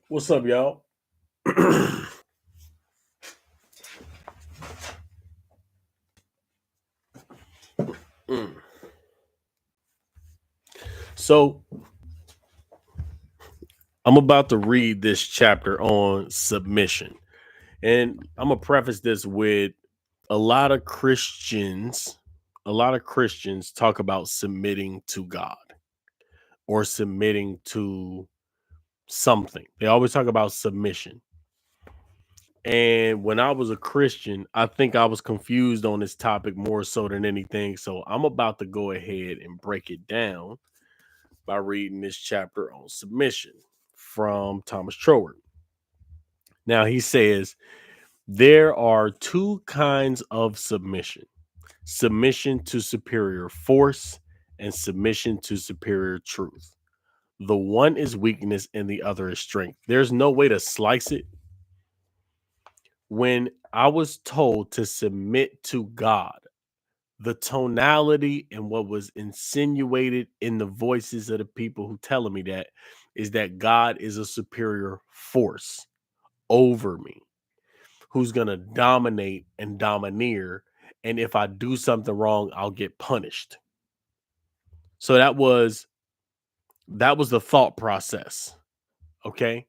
What's up, y'all? Mm. So I'm about to read this chapter on submission. And I'm gonna preface this with a lot of Christians, a lot of Christians talk about submitting to God or submitting to something. They always talk about submission. And when I was a Christian, I think I was confused on this topic more so than anything. So I'm about to go ahead and break it down by reading this chapter on submission from Thomas Troward. Now, he says there are two kinds of submission to superior force and submission to superior truth. The one is weakness and the other is strength. There's no way to slice it. When I was told to submit to God, the tonality and what was insinuated in the voices of the people who telling me that is that God is a superior force over me, who's going to dominate and domineer, and if I do something wrong I'll get punished. So that was the thought process. Okay,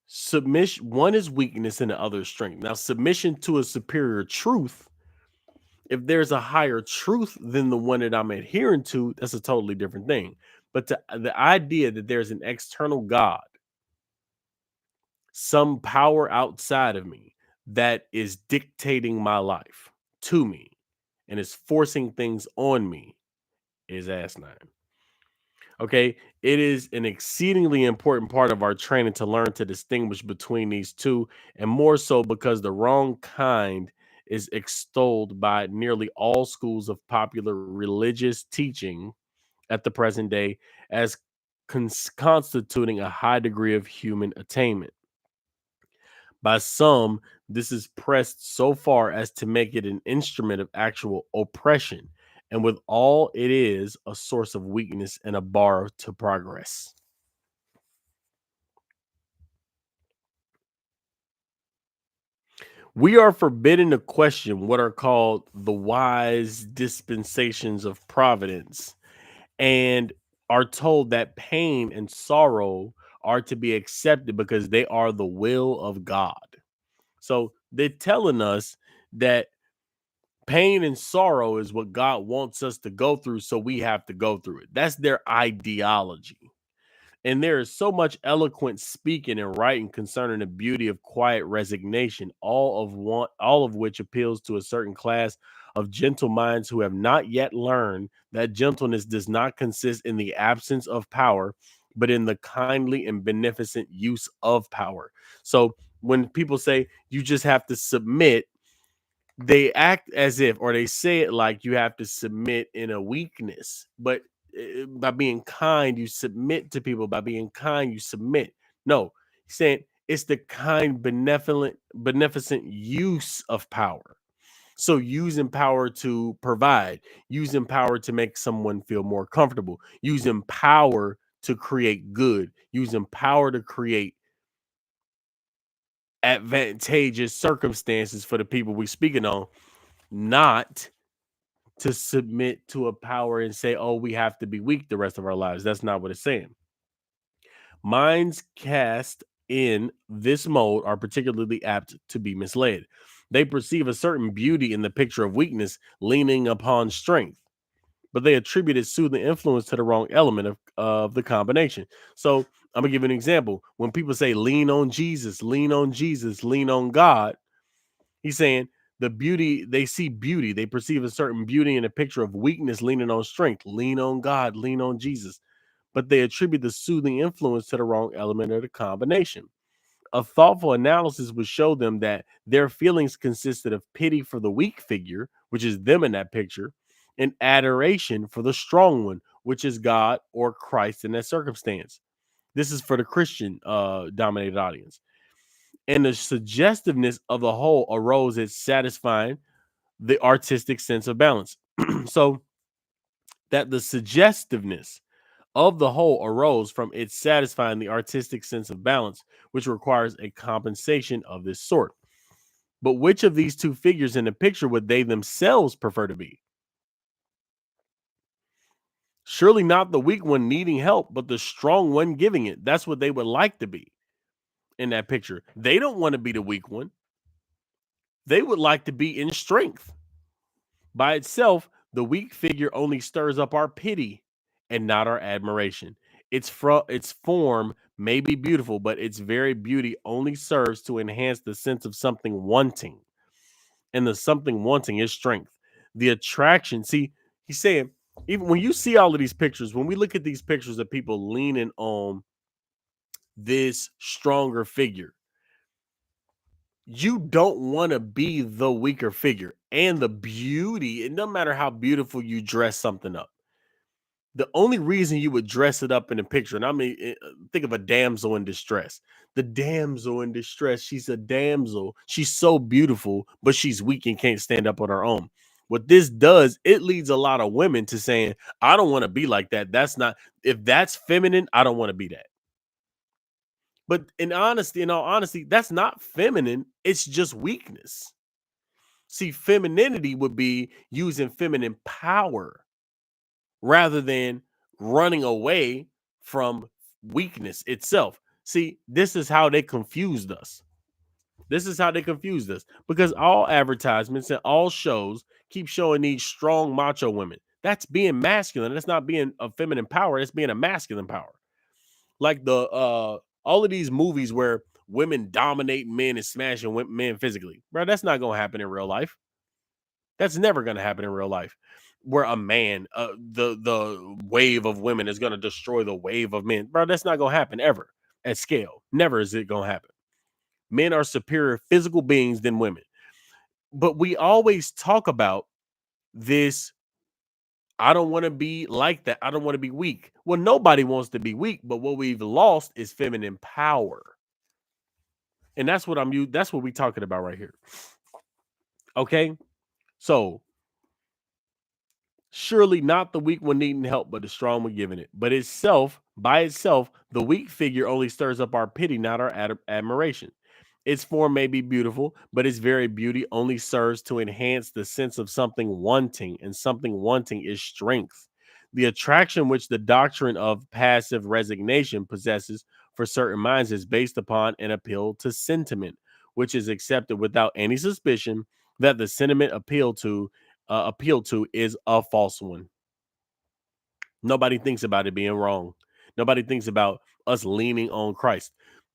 submission, one is weakness and the other is strength. Now submission to a superior truth, if there's a higher truth than the one that I'm adhering to, that's a totally different thing. But the idea that there's an external God, some power outside of me that is dictating my life to me and is forcing things on me is asinine. Okay. It is an exceedingly important part of our training to learn to distinguish between these two, and more so because the wrong kind is extolled by nearly all schools of popular religious teaching at the present day as constituting a high degree of human attainment. By some, this is pressed so far as to make it an instrument of actual oppression, and with all, it is a source of weakness and a bar to progress. We are forbidden to question what are called the wise dispensations of providence, and are told that pain and sorrow are to be accepted because they are the will of God. So they're telling us that pain and sorrow is what God wants us to go through, so we have to go through it. That's their ideology. And there is so much eloquent speaking and writing concerning the beauty of quiet resignation, all of which appeals to a certain class of gentle minds who have not yet learned that gentleness does not consist in the absence of power, but in the kindly and beneficent use of power. So when people say you just have to submit, they act as if, or they say it like you have to submit in a weakness, but by being kind you submit to people, by being kind you submit. No, he's saying it's the kind beneficent use of power. So using power to provide, using power to make someone feel more comfortable, using power to create good, using power to create advantageous circumstances for the people we speaking on, not to submit to a power and say, oh, we have to be weak the rest of our lives. That's not what it's saying. Minds cast in this mode are particularly apt to be misled. They perceive a certain beauty in the picture of weakness leaning upon strength, but they attribute its soothing influence to the wrong element of the combination. So I'm gonna give you an example. When people say lean on Jesus, lean on Jesus, lean on God, he's saying the beauty, they see beauty, they perceive a certain beauty in a picture of weakness leaning on strength, lean on God, lean on Jesus, but they attribute the soothing influence to the wrong element of the combination. A thoughtful analysis would show them that their feelings consisted of pity for the weak figure, which is them in that picture, and adoration for the strong one, which is God or Christ in that circumstance. This is for the Christian dominated audience. And the suggestiveness of the whole arose at satisfying the artistic sense of balance. So that the suggestiveness of the whole arose from its satisfying the artistic sense of balance, which requires a compensation of this sort. But which of these two figures in the picture would they themselves prefer to be? Surely not the weak one needing help, but the strong one giving it. That's what they would like to be in that picture. They don't want to be the weak one. They would like to be in strength. By itself, the weak figure only stirs up our pity and not our admiration. Its form may be beautiful, but its very beauty only serves to enhance the sense of something wanting. And the something wanting is strength. The attraction, see, he's saying, even when you see all of these pictures, when we look at these pictures of people leaning on this stronger figure, you don't want to be the weaker figure. And the beauty, it doesn't matter how beautiful you dress something up. The only reason you would dress it up in a picture, and I mean, think of a damsel in distress. The damsel in distress, she's a damsel. She's so beautiful, but she's weak and can't stand up on her own. What this does, it leads a lot of women to saying, I don't want to be like that. That's not, if that's feminine, I don't want to be that. But in all honesty, that's not feminine. It's just weakness. See, femininity would be using feminine power rather than running away from weakness itself. See, this is how they confused us. This is how they confused us because all advertisements and all shows keep showing these strong macho women. That's being masculine. That's not being a feminine power. That's being a masculine power. Like the all of these movies where women dominate men and smashing men physically, bro. That's not gonna happen in real life. That's never going to happen in real life. Where a man, the wave of women is going to destroy the wave of men, bro. That's not going to happen ever at scale. Never is it going to happen. Men are superior physical beings than women. But we always talk about this. I don't want to be like that. I don't want to be weak. Well, nobody wants to be weak, but what we've lost is feminine power. And that's what that's what we're talking about right here. Okay. So surely not the weak one needing help, but the strong one giving it. But itself, by itself, the weak figure only stirs up our pity, not our admiration. Its form may be beautiful, but its very beauty only serves to enhance the sense of something wanting, and something wanting is strength. The attraction which the doctrine of passive resignation possesses for certain minds is based upon an appeal to sentiment, which is accepted without any suspicion that the sentiment appealed to is a false one. Nobody thinks about it being wrong. Nobody thinks about us leaning on Christ.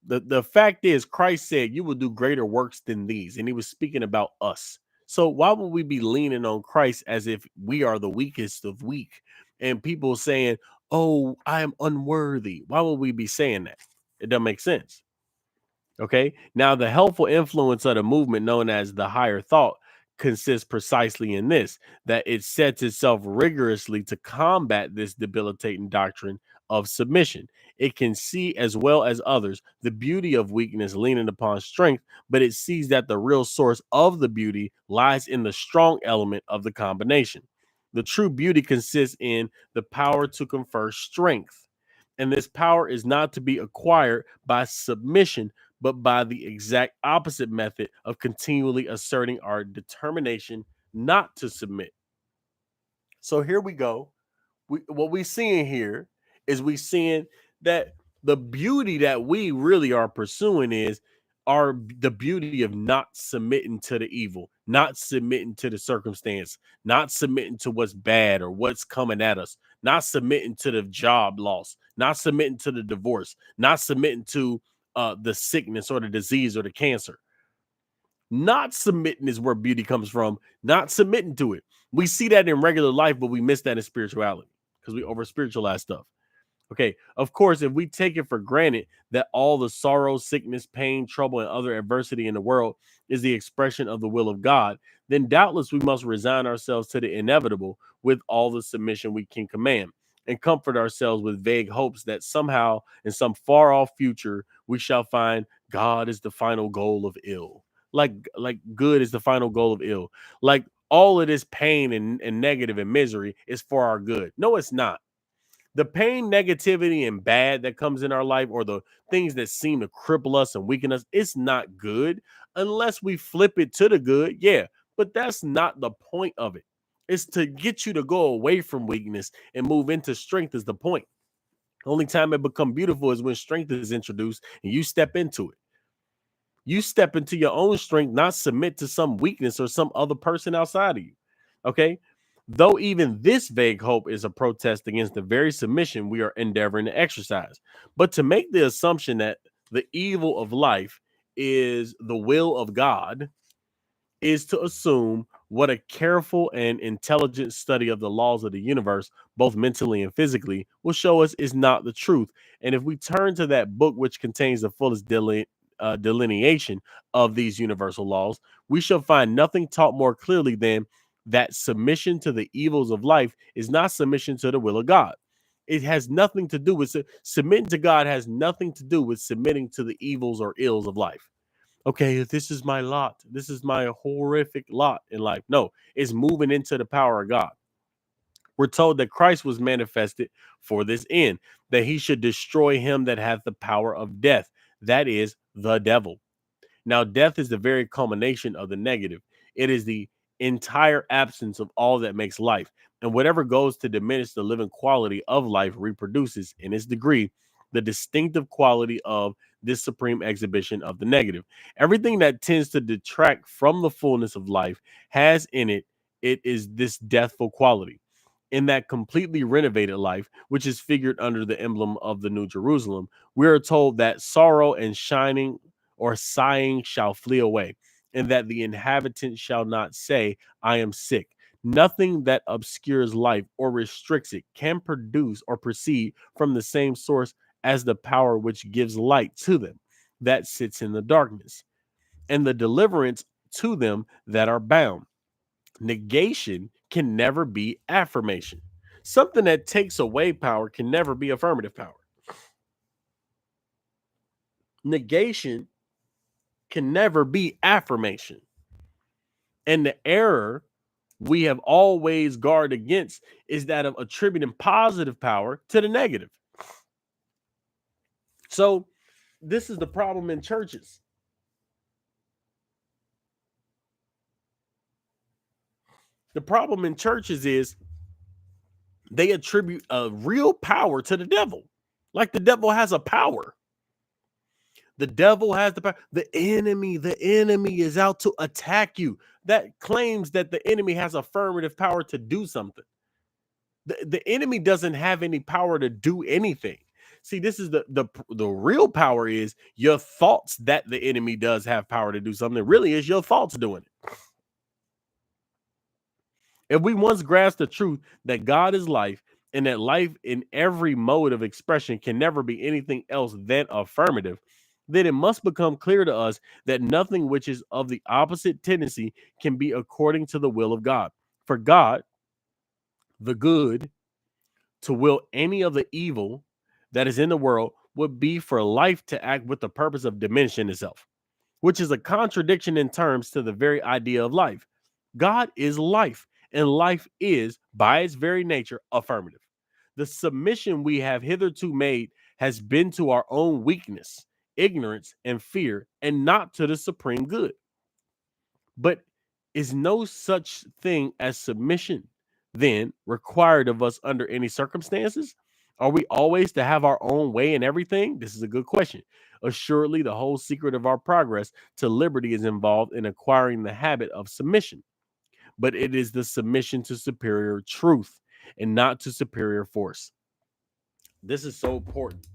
The fact is, Christ said, "You will do greater works than these," and He was speaking about us. So why would we be leaning on Christ as if we are the weakest of weak? And people saying, "Oh, I am unworthy." Why would we be saying that? It doesn't make sense. Okay. Now, the helpful influence of the movement known as the higher thought consists precisely in this, that it sets itself rigorously to combat this debilitating doctrine of submission. It can see, as well as others, the beauty of weakness leaning upon strength, but it sees that the real source of the beauty lies in the strong element of the combination. The true beauty consists in the power to confer strength. And this power is not to be acquired by submission, but by the exact opposite method of continually asserting our determination not to submit. So here we go. What we seeing here is we seeing that the beauty that we really are pursuing is the beauty of not submitting to the evil, not submitting to the circumstance, not submitting to what's bad or what's coming at us, not submitting to the job loss, not submitting to the divorce, not submitting to the sickness or the disease or the cancer. Not submitting is where beauty comes from, not submitting to it. We see that in regular life, but we miss that in spirituality because we over spiritualize stuff. Okay, of course, if we take it for granted that all the sorrow, sickness, pain, trouble, and other adversity in the world is the expression of the will of God, then doubtless we must resign ourselves to the inevitable with all the submission we can command and comfort ourselves with vague hopes that somehow in some far off future we shall find God is the final goal of ill. Like good is the final goal of ill. Like all of this pain and negative and misery is for our good. No, it's not. The pain, negativity, and bad that comes in our life, or the things that seem to cripple us and weaken us, it's not good unless we flip it to the good. Yeah, but that's not the point of it. It's to get you to go away from weakness and move into strength is the point. Only time it become beautiful is when strength is introduced and you step into it. You step into your own strength, not submit to some weakness or some other person outside of you. Okay. Though even this vague hope is a protest against the very submission we are endeavoring to exercise. But to make the assumption that the evil of life is the will of God is to assume what a careful and intelligent study of the laws of the universe, both mentally and physically, will show us is not the truth. And if we turn to that book, which contains the fullest delineation of these universal laws, we shall find nothing taught more clearly than that submission to the evils of life is not submission to the will of God. It has nothing to do with submitting to God, has nothing to do with submitting to the evils or ills of life. Okay, this is my lot. This is my horrific lot in life. No, it's moving into the power of God. We're told that Christ was manifested for this end, that he should destroy him that hath the power of death. That is the devil. Now, death is the very culmination of the negative. It is the entire absence of all that makes life. And whatever goes to diminish the living quality of life reproduces, in its degree, the distinctive quality of this supreme exhibition of the negative. Everything that tends to detract from the fullness of life has in it, it is this deathful quality. In that completely renovated life, which is figured under the emblem of the New Jerusalem, we are told that sorrow and shining or sighing shall flee away, and that the inhabitant shall not say, I am sick. Nothing that obscures life or restricts it can produce or proceed from the same source as the power which gives light to them that sits in the darkness, and the deliverance to them that are bound. Negation can never be affirmation. Something that takes away power can never be affirmative power. Negation can never be affirmation. And the error we have always guarded against is that of attributing positive power to the negative. So, this is the problem in churches. The problem in churches is they attribute a real power to the devil. Like the devil has a power. The devil has the power. The enemy is out to attack you. That claims that the enemy has affirmative power to do something. The enemy doesn't have any power to do anything. See, this is the real power is your thoughts that the enemy does have power to do something. It really is your thoughts doing it. If we once grasp the truth that God is life and that life in every mode of expression can never be anything else than affirmative, then it must become clear to us that nothing which is of the opposite tendency can be according to the will of God. For God, the good, to will any of the evil that is in the world would be for life to act with the purpose of diminishing itself, which is a contradiction in terms to the very idea of life. God is life, and life is, by its very nature, affirmative. The submission we have hitherto made has been to our own weakness, ignorance, and fear, and not to the supreme good. But is no such thing as submission then required of us under any circumstances? Are we always to have our own way in everything? This is a good question. Assuredly, the whole secret of our progress to liberty is involved in acquiring the habit of submission, but it is the submission to superior truth and not to superior force. This is so important.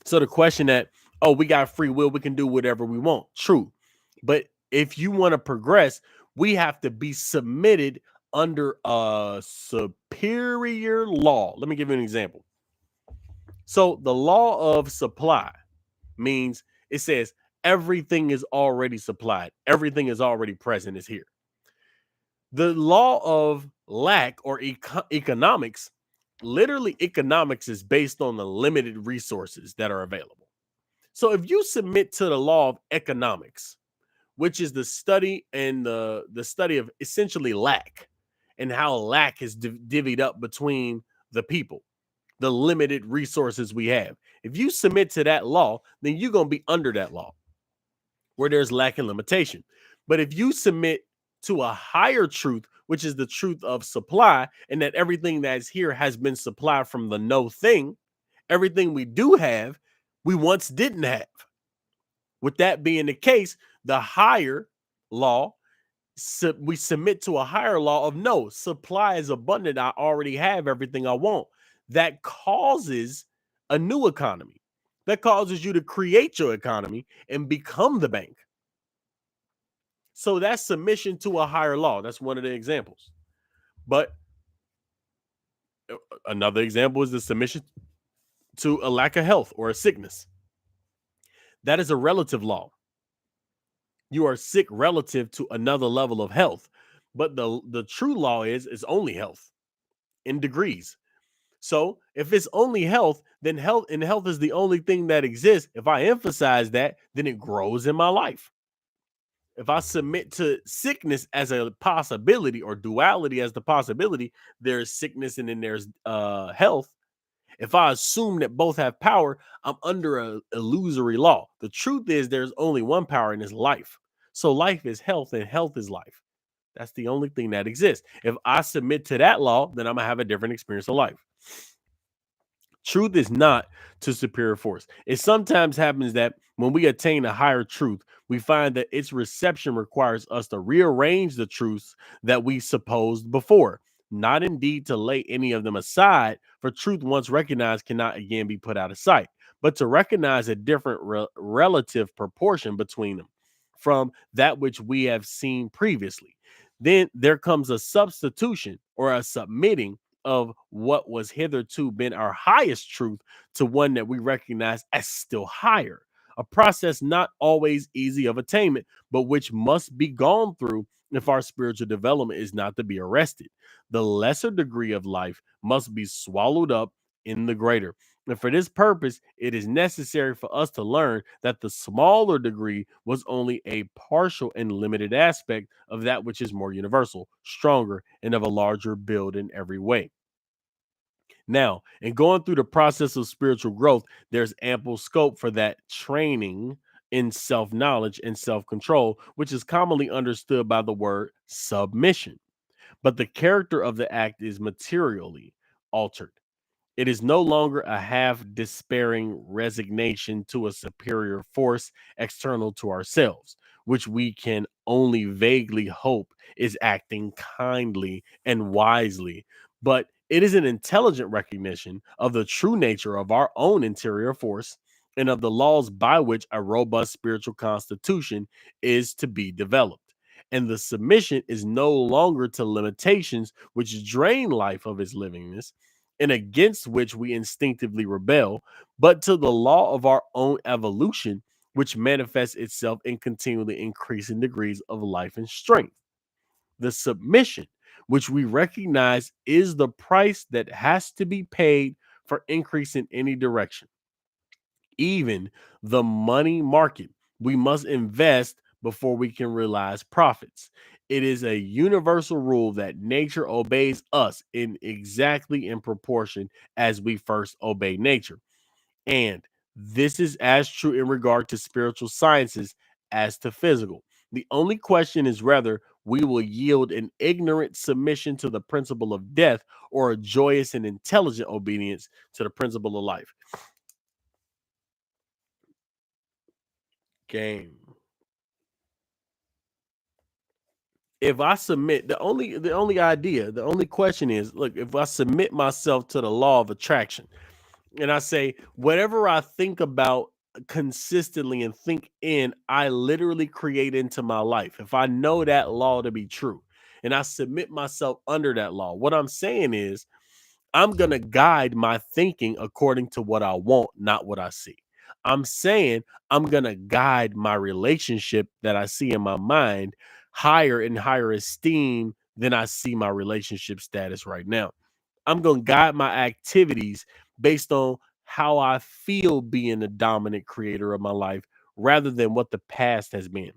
So the question that, oh, we got free will, we can do whatever we want. True. But if you want to progress, we have to be submitted under a superior law. Let me give you an example. So the law of supply means it says everything is already supplied, everything is already present, is here. The law of lack or economics, literally, economics is based on the limited resources that are available. So if you submit to the law of economics, which is the study and the study of essentially lack, and how lack is divvied up between the people, the limited resources we have. If you submit to that law, then you're going to be under that law where there's lack and limitation. But if you submit to a higher truth, which is the truth of supply, and that everything that is here has been supplied from the no thing, everything we do have, we once didn't have. With that being the case, the higher law, we submit to a higher law of no, supply is abundant. I already have everything I want. That causes a new economy. That causes you to create your economy and become the bank. So that's submission to a higher law. That's one of the examples. But another example is the submission to a lack of health or a sickness. That is a relative law. You are sick relative to another level of health. But the true law is only health in degrees. So if it's only health, then health is the only thing that exists. If I emphasize that, then it grows in my life. If I submit to sickness as a possibility or duality as the possibility, there's sickness and then there's health. If I assume that both have power, I'm under a illusory law. The truth is there's only one power and it's life. So life is health and health is life. That's the only thing that exists. If I submit to that law, then I'm gonna have a different experience of life. Truth is not to superior force. It sometimes happens that when we attain a higher truth, we find that its reception requires us to rearrange the truths that we supposed before, not indeed to lay any of them aside, for truth once recognized cannot again be put out of sight, but to recognize a different relative proportion between them from that which we have seen previously. Then there comes a substitution or a submitting of what was hitherto been our highest truth to one that we recognize as still higher. A process not always easy of attainment, but which must be gone through if our spiritual development is not to be arrested. The lesser degree of life must be swallowed up in the greater. And for this purpose, it is necessary for us to learn that the smaller degree was only a partial and limited aspect of that which is more universal, stronger, and of a larger build in every way. Now, in going through the process of spiritual growth, there's ample scope for that training in self knowledge and self control, which is commonly understood by the word submission. But the character of the act is materially altered. It is no longer a half despairing resignation to a superior force external to ourselves, which we can only vaguely hope is acting kindly and wisely, but it is an intelligent recognition of the true nature of our own interior force and of the laws by which a robust spiritual constitution is to be developed. And the submission is no longer to limitations which drain life of its livingness and against which we instinctively rebel, but to the law of our own evolution, which manifests itself in continually increasing degrees of life and strength. The submission, which we recognize is the price that has to be paid for increase in any direction, even the money market. We must invest before we can realize profits. It is a universal rule that nature obeys us in exactly in proportion as we first obey nature. And this is as true in regard to spiritual sciences as to physical. The only question is whether we will yield an ignorant submission to the principle of death or a joyous and intelligent obedience to the principle of life. Game. If I submit, the only question is, look, if I submit myself to the law of attraction and I say whatever I think about consistently and think in, I literally create into my life. If I know that law to be true and I submit myself under that law, what I'm saying is I'm going to guide my thinking according to what I want, not what I see. I'm saying I'm going to guide my relationship that I see in my mind higher and higher esteem than I see my relationship status right now. I'm going to guide my activities based on how I feel being the dominant creator of my life rather than what the past has been.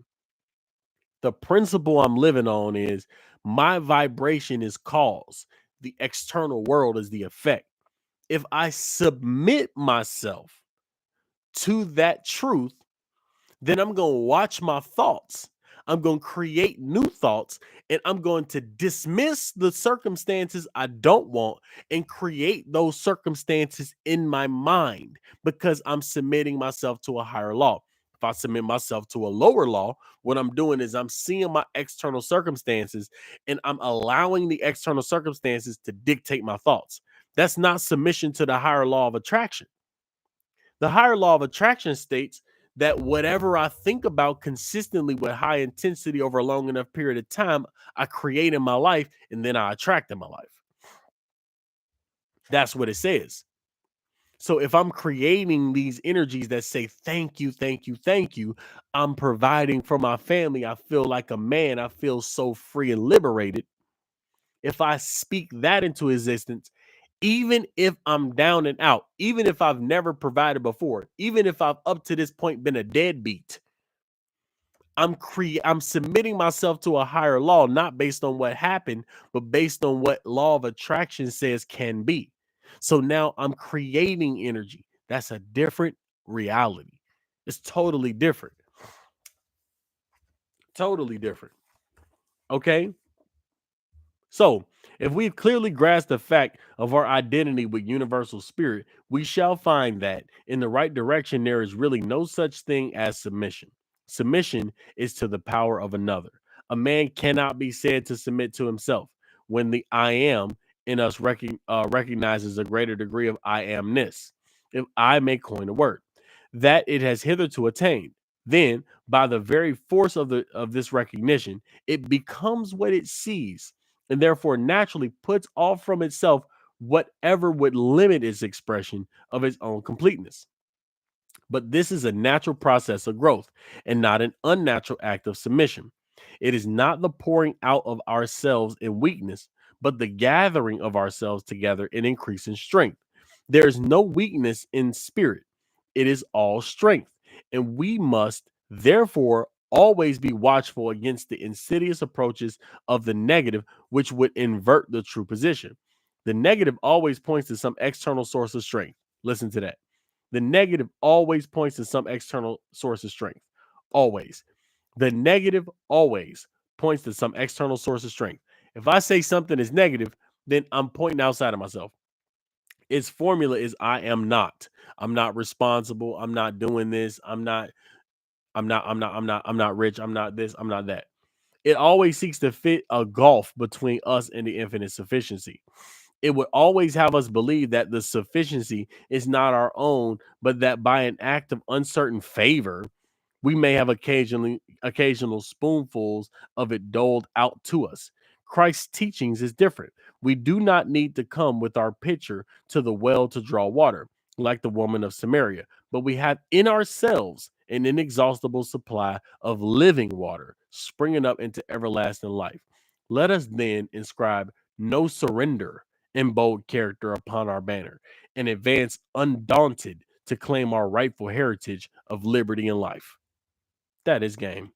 The principle I'm living on is my vibration is cause, the external world is the effect. If I submit myself to that truth, then I'm going to watch my thoughts. I'm going to create new thoughts and I'm going to dismiss the circumstances I don't want and create those circumstances in my mind because I'm submitting myself to a higher law. If I submit myself to a lower law, what I'm doing is I'm seeing my external circumstances and I'm allowing the external circumstances to dictate my thoughts. That's not submission to the higher law of attraction. The higher law of attraction states that whatever I think about consistently with high intensity over a long enough period of time, I create in my life and then I attract in my life. That's what it says. So if I'm creating these energies that say, thank you, thank you, thank you, I'm providing for my family. I feel like a man. I feel so free and liberated. If I speak that into existence, even if I'm down and out, even if I've never provided before, even if I've up to this point been a deadbeat, I'm submitting myself to a higher law, not based on what happened, but based on what law of attraction says can be. So now I'm creating energy. That's a different reality. It's totally different. Totally different. Okay. So, if we've clearly grasped the fact of our identity with universal spirit, we shall find that in the right direction, there is really no such thing as submission. Submission is to the power of another. A man cannot be said to submit to himself when the I am in us recognizes a greater degree of I amness. If I may coin a word that it has hitherto attained, then by the very force of this recognition, it becomes what it sees and therefore naturally puts off from itself whatever would limit its expression of its own completeness. But this is a natural process of growth and not an unnatural act of submission. It is not the pouring out of ourselves in weakness, but the gathering of ourselves together in increasing strength. There is no weakness in spirit, it is all strength. And we must therefore always be watchful against the insidious approaches of the negative, which would invert the true position. The negative always points to some external source of strength. Listen to that. The negative always points to some external source of strength. Always. The negative always points to some external source of strength. If I say something is negative, then I'm pointing outside of myself. Its formula is I am not. I'm not responsible. I'm not doing this. I'm not rich. I'm not this. I'm not that. It always seeks to fit a gulf between us and the infinite sufficiency. It would always have us believe that the sufficiency is not our own, but that by an act of uncertain favor, we may have occasional spoonfuls of it doled out to us. Christ's teachings is different. We do not need to come with our pitcher to the well to draw water, like the woman of Samaria, but we have in ourselves an inexhaustible supply of living water springing up into everlasting life. Let us then inscribe no surrender in bold character upon our banner and advance undaunted to claim our rightful heritage of liberty and life. That is game.